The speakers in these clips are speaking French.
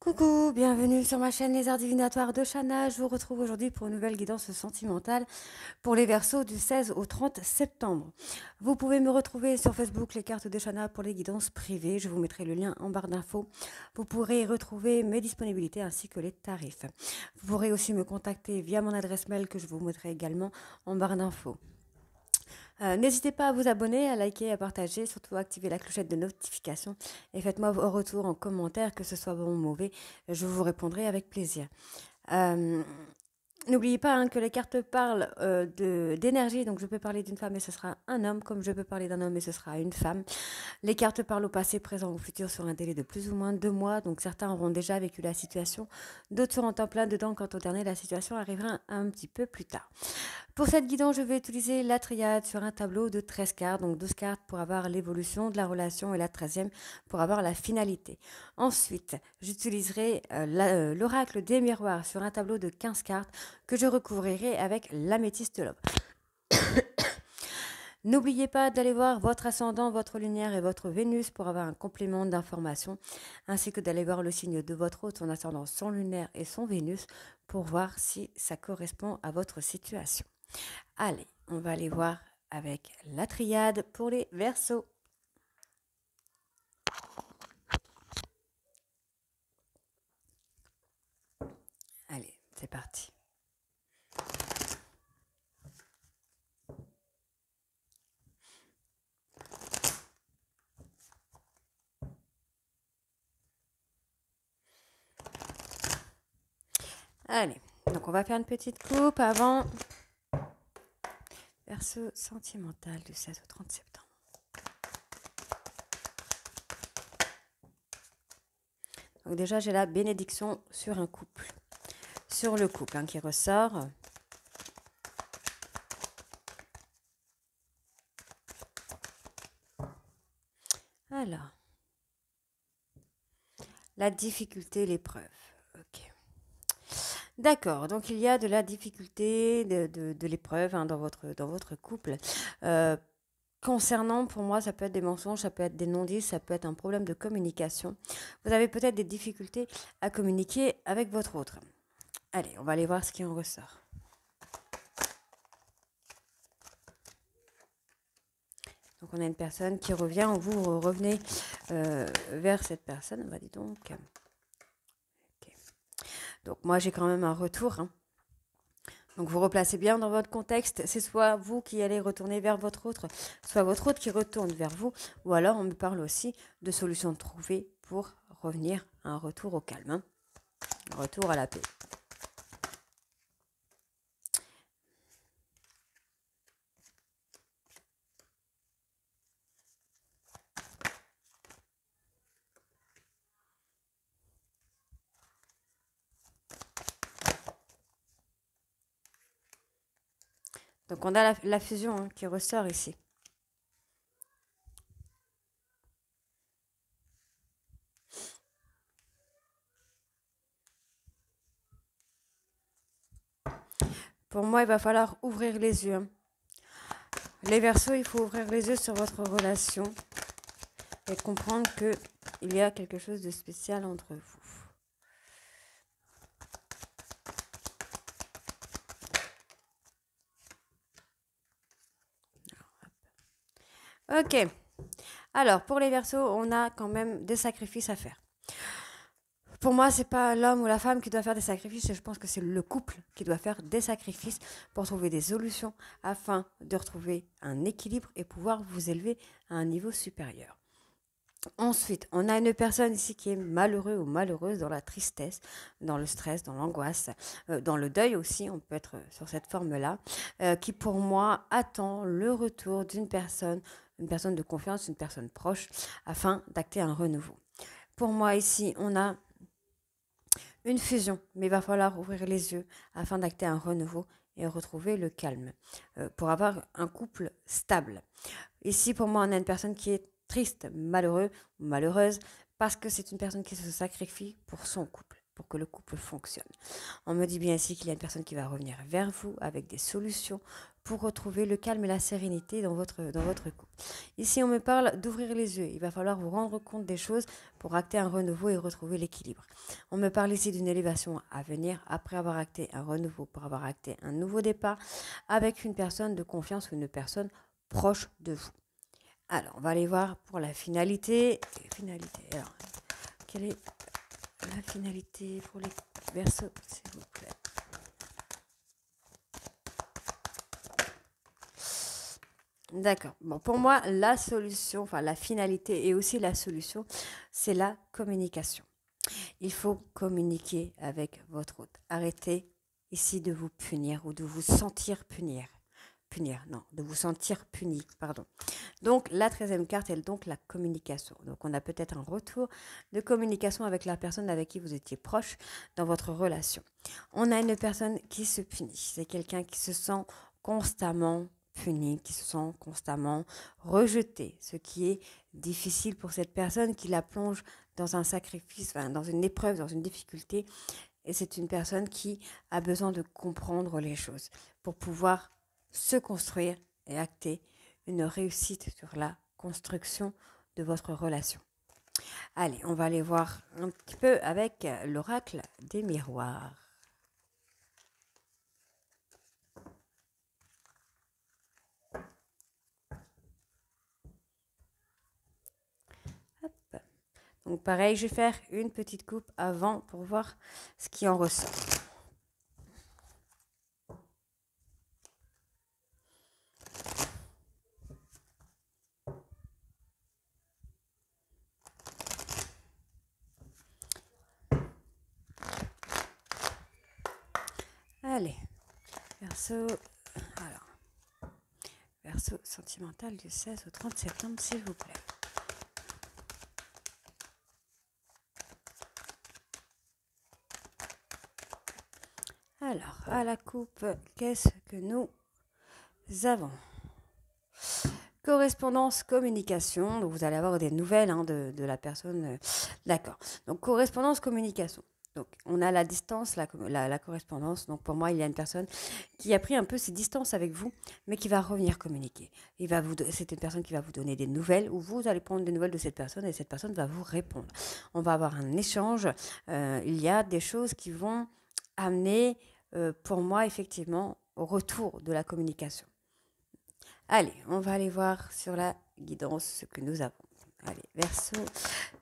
Coucou, bienvenue sur ma chaîne Les Arts Divinatoires de Shana. Je vous retrouve aujourd'hui pour une nouvelle guidance sentimentale pour les Verseaux du 16 au 30 septembre. Vous pouvez me retrouver sur Facebook, les cartes de Shana pour les guidances privées. Je vous mettrai le lien en barre d'infos. Vous pourrez retrouver mes disponibilités ainsi que les tarifs. Vous pourrez aussi me contacter via mon adresse mail que je vous mettrai également en barre d'infos. N'hésitez pas à vous abonner, à liker, à partager, surtout activer la clochette de notification et faites-moi vos retours en commentaire, que ce soit bon ou mauvais, je vous répondrai avec plaisir. Euh, N'oubliez pas que les cartes parlent d'énergie, donc je peux parler d'une femme et ce sera un homme, comme je peux parler d'un homme et ce sera une femme. Les cartes parlent au passé, présent ou futur sur un délai de plus ou moins 2 mois, donc certains auront déjà vécu la situation, d'autres seront en plein dedans, quant au dernier, la situation arrivera un petit peu plus tard. Pour cette guidance, je vais utiliser la triade sur un tableau de 13 cartes, donc 12 cartes pour avoir l'évolution de la relation et la 13e pour avoir la finalité. Ensuite, j'utiliserai l'oracle des miroirs sur un tableau de 15 cartes que je recouvrirai avec l'améthyste love. N'oubliez pas d'aller voir votre ascendant, votre lunaire et votre Vénus pour avoir un complément d'information, ainsi que d'aller voir le signe de votre hôte, son ascendant, son lunaire et son Vénus pour voir si ça correspond à votre situation. Allez, on va aller voir avec la triade pour les Verseaux. Allez, c'est parti. Allez, donc on va faire une petite coupe avant Verseau sentimental du 16 au 30 septembre. Donc déjà, j'ai la bénédiction sur un couple. Sur le couple qui ressort. Alors, la difficulté, l'épreuve. Ok. D'accord, donc il y a de la difficulté, de l'épreuve dans votre couple. Concernant, pour moi, ça peut être des mensonges, ça peut être des non-dits, ça peut être un problème de communication. Vous avez peut-être des difficultés à communiquer avec votre autre. Allez, on va aller voir ce qui en ressort. Donc on a une personne qui revient, vous revenez vers cette personne. Bah dis donc. Okay. Donc moi j'ai quand même un retour. Donc vous replacez bien dans votre contexte. C'est soit vous qui allez retourner vers votre autre, soit votre autre qui retourne vers vous. Ou alors on me parle aussi de solutions trouvées pour revenir à un retour au calme. Un retour à la paix. Donc on a la fusion qui ressort ici. Pour moi, il va falloir ouvrir les yeux. Les Verseaux, il faut ouvrir les yeux sur votre relation et comprendre qu'il y a quelque chose de spécial entre vous. Ok. Alors, pour les Verseaux, on a quand même des sacrifices à faire. Pour moi, c'est pas l'homme ou la femme qui doit faire des sacrifices, je pense que c'est le couple qui doit faire des sacrifices pour trouver des solutions afin de retrouver un équilibre et pouvoir vous élever à un niveau supérieur. Ensuite, on a une personne ici qui est malheureux ou malheureuse dans la tristesse, dans le stress, dans l'angoisse, dans le deuil aussi, on peut être sur cette forme-là, qui pour moi attend le retour d'une personne, une personne de confiance, une personne proche, afin d'acter un renouveau. Pour moi ici, on a une fusion, mais il va falloir ouvrir les yeux afin d'acter un renouveau et retrouver le calme pour avoir un couple stable. Ici, pour moi, on a une personne qui est triste, malheureux ou malheureuse parce que c'est une personne qui se sacrifie pour son couple, pour que le couple fonctionne. On me dit bien ici qu'il y a une personne qui va revenir vers vous avec des solutions pour retrouver le calme et la sérénité dans votre couple. Ici, on me parle d'ouvrir les yeux. Il va falloir vous rendre compte des choses pour acter un renouveau et retrouver l'équilibre. On me parle ici d'une élévation à venir après avoir acté un renouveau, pour avoir acté un nouveau départ avec une personne de confiance ou une personne proche de vous. Alors, on va aller voir pour la finalité. Alors, quelle est la finalité pour les Verseaux, s'il vous plaît? D'accord. Bon, pour moi, la solution, enfin la finalité et aussi la solution, c'est la communication. Il faut communiquer avec votre hôte. Arrêtez ici de vous punir ou de vous sentir punir. Non, de vous sentir puni, pardon. Donc, la 13e carte est donc la communication. Donc, on a peut-être un retour de communication avec la personne avec qui vous étiez proche dans votre relation. On a une personne qui se punit. C'est quelqu'un qui se sent constamment puni, qui se sent constamment rejeté, ce qui est difficile pour cette personne qui la plonge dans un sacrifice, enfin, dans une épreuve, dans une difficulté. Et c'est une personne qui a besoin de comprendre les choses pour pouvoir se construire et acter une réussite sur la construction de votre relation. Allez, on va aller voir un petit peu avec l'oracle des miroirs. Hop. Donc pareil, je vais faire une petite coupe avant pour voir ce qui en ressort. Allez, Verseau, alors, Verseau sentimental du 16 au 30 septembre, s'il vous plaît. Alors, à la coupe, qu'est-ce que nous avons? Correspondance, communication. Donc, vous allez avoir des nouvelles de la personne. D'accord. Donc, correspondance, communication. Donc, on a la distance, la correspondance. Donc, pour moi, il y a une personne qui a pris un peu ses distances avec vous, mais qui va revenir communiquer. C'est une personne qui va vous donner des nouvelles, ou vous allez prendre des nouvelles de cette personne, et cette personne va vous répondre. On va avoir un échange. Il y a des choses qui vont amener, pour moi, effectivement, au retour de la communication. Allez, on va aller voir sur la guidance ce que nous avons. Allez, Verseau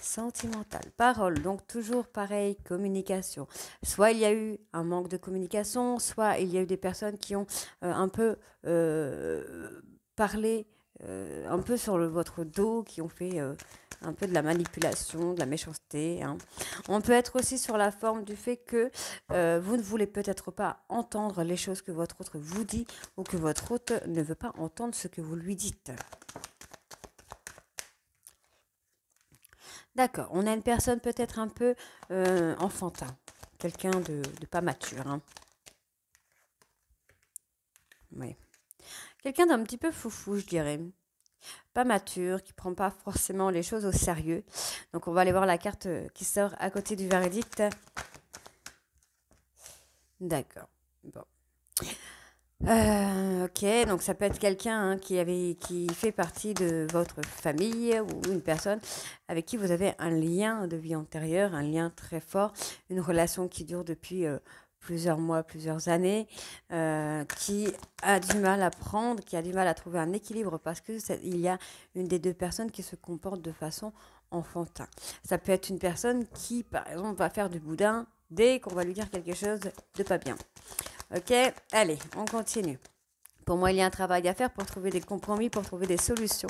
sentimental. Parole, donc toujours pareil, communication. Soit il y a eu un manque de communication, soit il y a eu des personnes qui ont un peu parlé un peu sur votre dos, qui ont fait un peu de la manipulation, de la méchanceté. On peut être aussi sur la forme du fait que vous ne voulez peut-être pas entendre les choses que votre hôte vous dit ou que votre hôte ne veut pas entendre ce que vous lui dites. D'accord, on a une personne peut-être un peu enfantin, quelqu'un de pas mature. Oui. Quelqu'un d'un petit peu foufou, je dirais. Pas mature, qui prend pas forcément les choses au sérieux. Donc on va aller voir la carte qui sort à côté du verdict. D'accord. Bon. Ok, donc ça peut être quelqu'un qui fait partie de votre famille ou une personne avec qui vous avez un lien de vie antérieure, un lien très fort, une relation qui dure depuis plusieurs mois, plusieurs années, qui a du mal à prendre, qui a du mal à trouver un équilibre parce que il y a une des deux personnes qui se comporte de façon enfantin. Ça peut être une personne qui, par exemple, va faire du boudin dès qu'on va lui dire quelque chose de pas bien. Ok, allez, on continue. Pour moi, il y a un travail à faire pour trouver des compromis, pour trouver des solutions,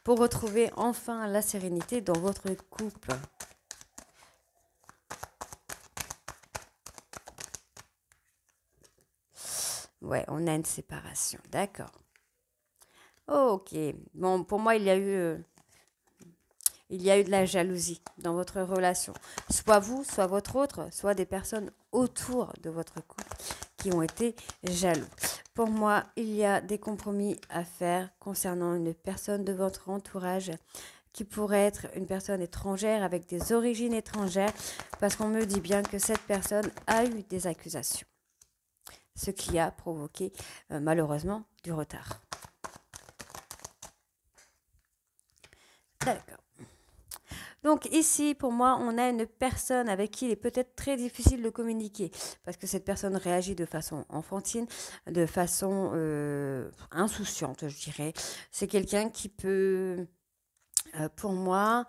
pour retrouver enfin la sérénité dans votre couple. Ouais, on a une séparation, d'accord. Ok, bon, pour moi, il y a eu de la jalousie dans votre relation. Soit vous, soit votre autre, soit des personnes autour de votre couple qui ont été jaloux. Pour moi, il y a des compromis à faire concernant une personne de votre entourage qui pourrait être une personne étrangère avec des origines étrangères, parce qu'on me dit bien que cette personne a eu des accusations, ce qui a provoqué malheureusement du retard. D'accord. Donc ici, pour moi, on a une personne avec qui il est peut-être très difficile de communiquer, parce que cette personne réagit de façon enfantine, de façon insouciante, je dirais. C'est quelqu'un qui peut, pour moi,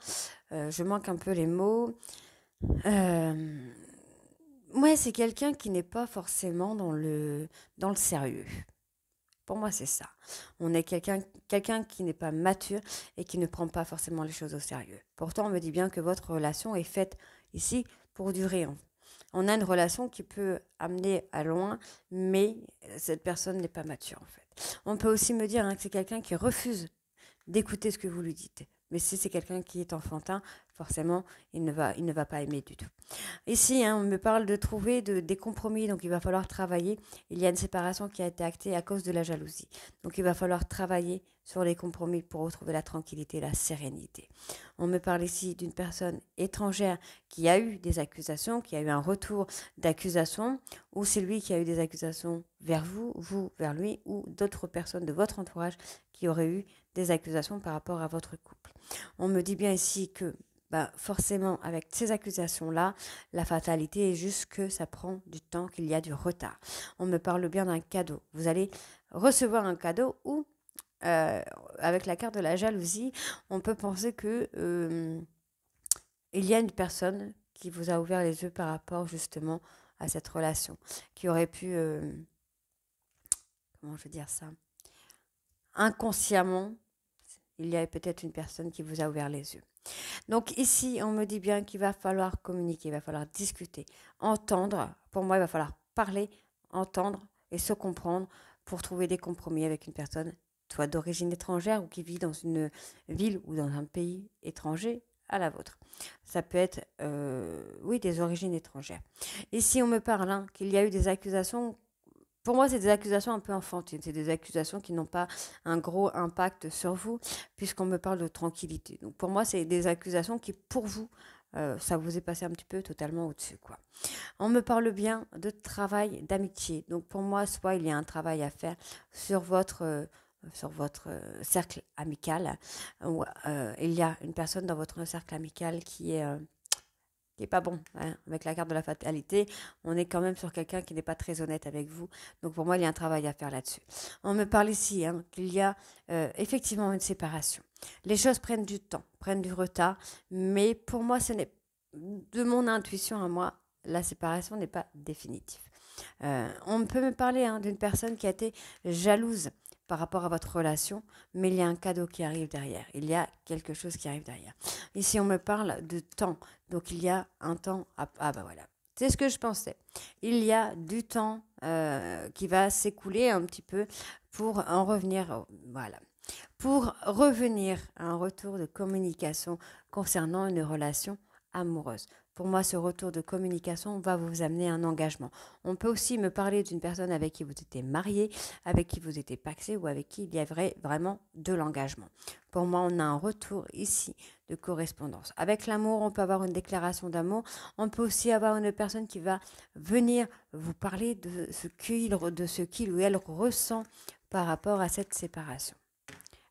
je manque un peu les mots, ouais, c'est quelqu'un qui n'est pas forcément dans le sérieux. Pour moi, c'est ça. On est quelqu'un qui n'est pas mature et qui ne prend pas forcément les choses au sérieux. Pourtant, on me dit bien que votre relation est faite ici pour durer. On a une relation qui peut amener à loin, mais cette personne n'est pas mature en fait. On peut aussi me dire que c'est quelqu'un qui refuse d'écouter ce que vous lui dites. Mais si c'est quelqu'un qui est enfantin, forcément, il ne va pas aimer du tout. Ici, on me parle de trouver des compromis, donc il va falloir travailler. Il y a une séparation qui a été actée à cause de la jalousie. Donc il va falloir travailler sur les compromis pour retrouver la tranquillité, la sérénité. On me parle ici d'une personne étrangère qui a eu des accusations, qui a eu un retour d'accusation, ou c'est lui qui a eu des accusations vers vous, vous vers lui, ou d'autres personnes de votre entourage qui auraient eu des accusations par rapport à votre couple. On me dit bien ici que forcément, avec ces accusations-là, la fatalité est juste que ça prend du temps, qu'il y a du retard. On me parle bien d'un cadeau. Vous allez recevoir un cadeau où, avec la carte de la jalousie, on peut penser que il y a une personne qui vous a ouvert les yeux par rapport justement à cette relation, qui aurait pu, comment je veux dire ça, inconsciemment, il y a peut-être une personne qui vous a ouvert les yeux. Donc ici, on me dit bien qu'il va falloir communiquer, il va falloir discuter, entendre. Pour moi, il va falloir parler, entendre et se comprendre pour trouver des compromis avec une personne, soit d'origine étrangère ou qui vit dans une ville ou dans un pays étranger à la vôtre. Ça peut être, oui, des origines étrangères. Ici, on me parle qu'il y a eu des accusations. Pour moi, c'est des accusations un peu enfantines. C'est des accusations qui n'ont pas un gros impact sur vous, puisqu'on me parle de tranquillité. Donc, pour moi, c'est des accusations qui, pour vous, ça vous est passé un petit peu totalement au-dessus, quoi. On me parle bien de travail, d'amitié. Donc, pour moi, soit il y a un travail à faire sur votre cercle amical, ou il y a une personne dans votre cercle amical qui est pas bon. Avec la carte de la fatalité, on est quand même sur quelqu'un qui n'est pas très honnête avec vous. Donc pour moi, il y a un travail à faire là-dessus. On me parle ici qu'il y a effectivement une séparation. Les choses prennent du temps, prennent du retard, mais pour moi, ce n'est de mon intuition à moi, la séparation n'est pas définitive. On peut me parler d'une personne qui a été jalouse par rapport à votre relation, mais il y a un cadeau qui arrive derrière. Il y a quelque chose qui arrive derrière. Ici, on me parle de temps. Donc, il y a un temps... voilà. C'est ce que je pensais. Il y a du temps qui va s'écouler un petit peu pour en revenir... Voilà. Pour revenir à un retour de communication concernant une relation amoureuse. Pour moi, ce retour de communication va vous amener un engagement. On peut aussi me parler d'une personne avec qui vous étiez marié, avec qui vous étiez paxé ou avec qui il y avait vraiment de l'engagement. Pour moi, on a un retour ici de correspondance. Avec l'amour, on peut avoir une déclaration d'amour. On peut aussi avoir une personne qui va venir vous parler de ce qu'il ou elle ressent par rapport à cette séparation.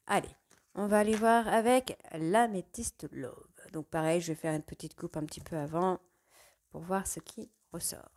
Allez, on va aller voir avec l'améthyste love. Donc pareil, je vais faire une petite coupe un petit peu avant pour voir ce qui ressort.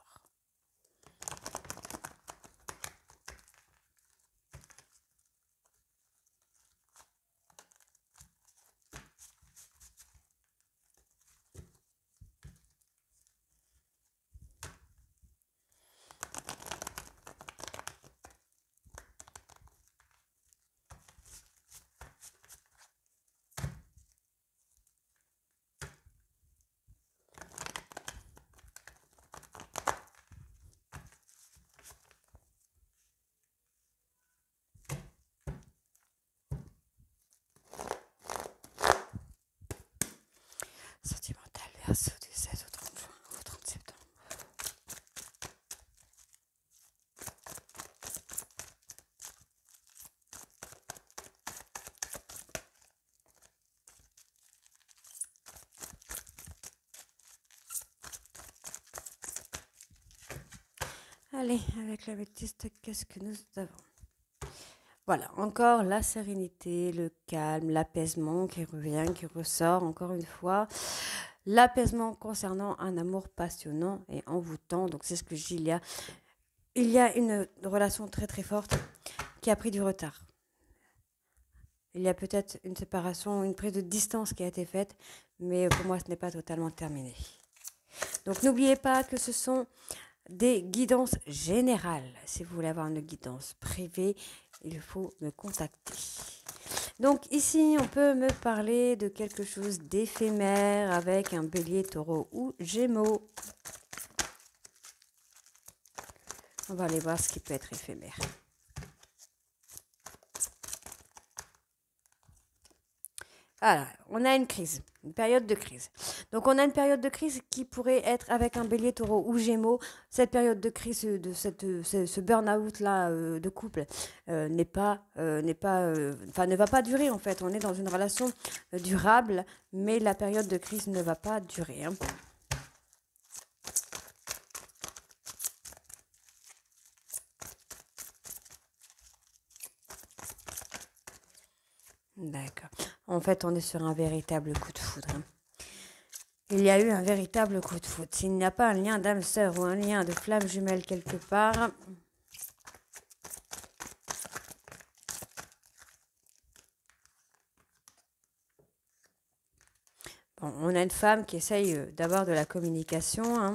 Allez, avec l'améthyste, qu'est-ce que nous avons? Voilà, encore la sérénité, le calme, l'apaisement qui revient, qui ressort encore une fois. L'apaisement concernant un amour passionnant et envoûtant. Donc c'est ce que je dis, il y a une relation très très forte qui a pris du retard. Il y a peut-être une séparation, une prise de distance qui a été faite, mais pour moi ce n'est pas totalement terminé. Donc n'oubliez pas que ce sont des guidances générales. Si vous voulez avoir une guidance privée, il faut me contacter. Donc ici, on peut me parler de quelque chose d'éphémère avec un bélier, taureau ou gémeaux. On va aller voir ce qui peut être éphémère. Alors, on a une crise, une période de crise. Donc, on a une période de crise qui pourrait être avec un bélier, taureau ou gémeaux. Cette période de crise, ce burn-out-là de couple ne va pas durer en fait. On est dans une relation durable, mais la période de crise ne va pas durer. Hein. D'accord. En fait, on est sur un véritable coup de foudre. Hein. Il y a eu un véritable coup de foudre. S'il n'y a pas un lien d'âme sœur ou un lien de flamme jumelle quelque part, bon, on a une femme qui essaye d'avoir de la communication. Hein.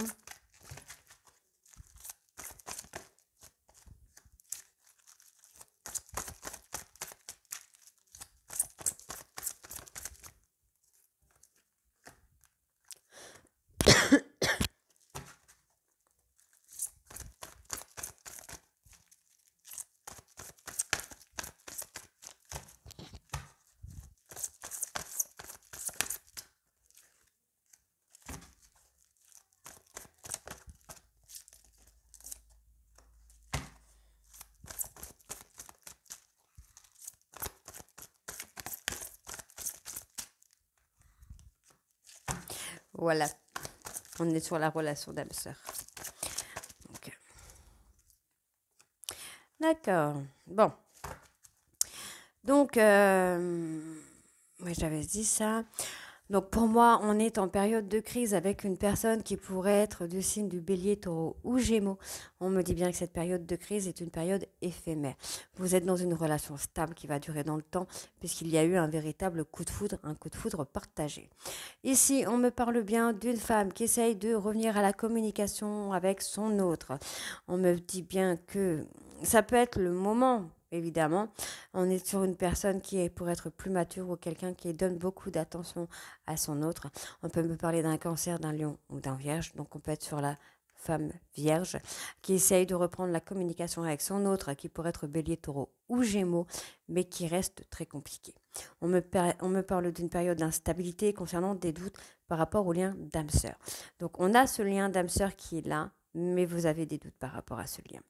Voilà, on est sur la relation d'âme-sœur. D'accord, bon. Donc, oui, j'avais dit ça. Donc pour moi, on est en période de crise avec une personne qui pourrait être du signe du bélier, taureau ou gémeaux. On me dit bien que cette période de crise est une période éphémère. Vous êtes dans une relation stable qui va durer dans le temps puisqu'il y a eu un véritable coup de foudre, un coup de foudre partagé. Ici, on me parle bien d'une femme qui essaye de revenir à la communication avec son autre. On me dit bien que ça peut être le moment. Évidemment, on est sur une personne qui est pour être plus mature ou quelqu'un qui donne beaucoup d'attention à son autre. On peut me parler d'un cancer, d'un lion ou d'un vierge. Donc on peut être sur la femme vierge qui essaye de reprendre la communication avec son autre, qui pourrait être bélier, taureau ou gémeaux, mais qui reste très compliqué. On me parle d'une période d'instabilité concernant des doutes par rapport au lien d'âme-sœur. Donc on a ce lien d'âme-sœur qui est là, mais vous avez des doutes par rapport à ce lien.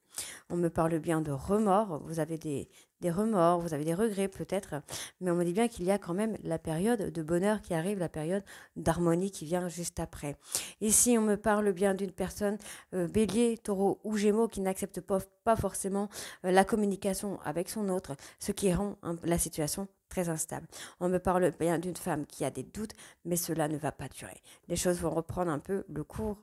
On me parle bien de remords, vous avez des remords, vous avez des regrets peut-être, mais on me dit bien qu'il y a quand même la période de bonheur qui arrive, la période d'harmonie qui vient juste après. Ici, on me parle bien d'une personne bélier, taureau ou gémeaux qui n'accepte pas forcément la communication avec son autre, ce qui rend la situation très instable. On me parle bien d'une femme qui a des doutes, mais cela ne va pas durer. Les choses vont reprendre un peu le cours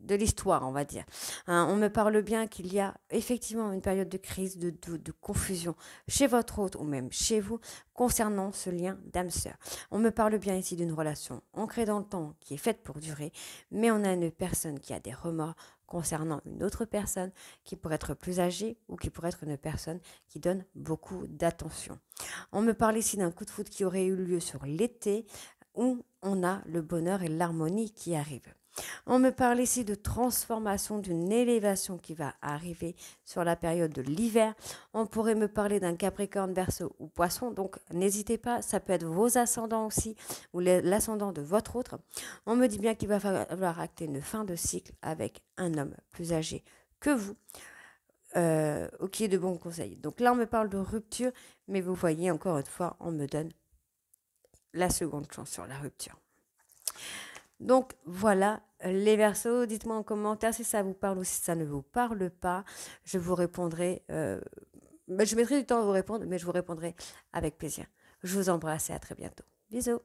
de l'histoire, on va dire. Hein, on me parle bien qu'il y a effectivement une période de crise, de doute, de confusion chez votre hôte ou même chez vous concernant ce lien d'âme-sœur. On me parle bien ici d'une relation ancrée dans le temps qui est faite pour durer, mais on a une personne qui a des remords concernant une autre personne qui pourrait être plus âgée ou qui pourrait être une personne qui donne beaucoup d'attention. On me parle ici d'un coup de foudre qui aurait eu lieu sur l'été où on a le bonheur et l'harmonie qui arrivent. On me parle ici de transformation, d'une élévation qui va arriver sur la période de l'hiver. On pourrait me parler d'un Capricorne, Verseau ou Poisson, donc n'hésitez pas, ça peut être vos ascendants aussi ou l'ascendant de votre autre. On me dit bien qu'il va falloir acter une fin de cycle avec un homme plus âgé que vous. Qui est de bons conseils. Donc là, on me parle de rupture, mais vous voyez, encore une fois, on me donne la seconde chance sur la rupture. Donc voilà, les Verseaux, dites-moi en commentaire si ça vous parle ou si ça ne vous parle pas. Je vous répondrai, je mettrai du temps à vous répondre, mais je vous répondrai avec plaisir. Je vous embrasse et à très bientôt. Bisous.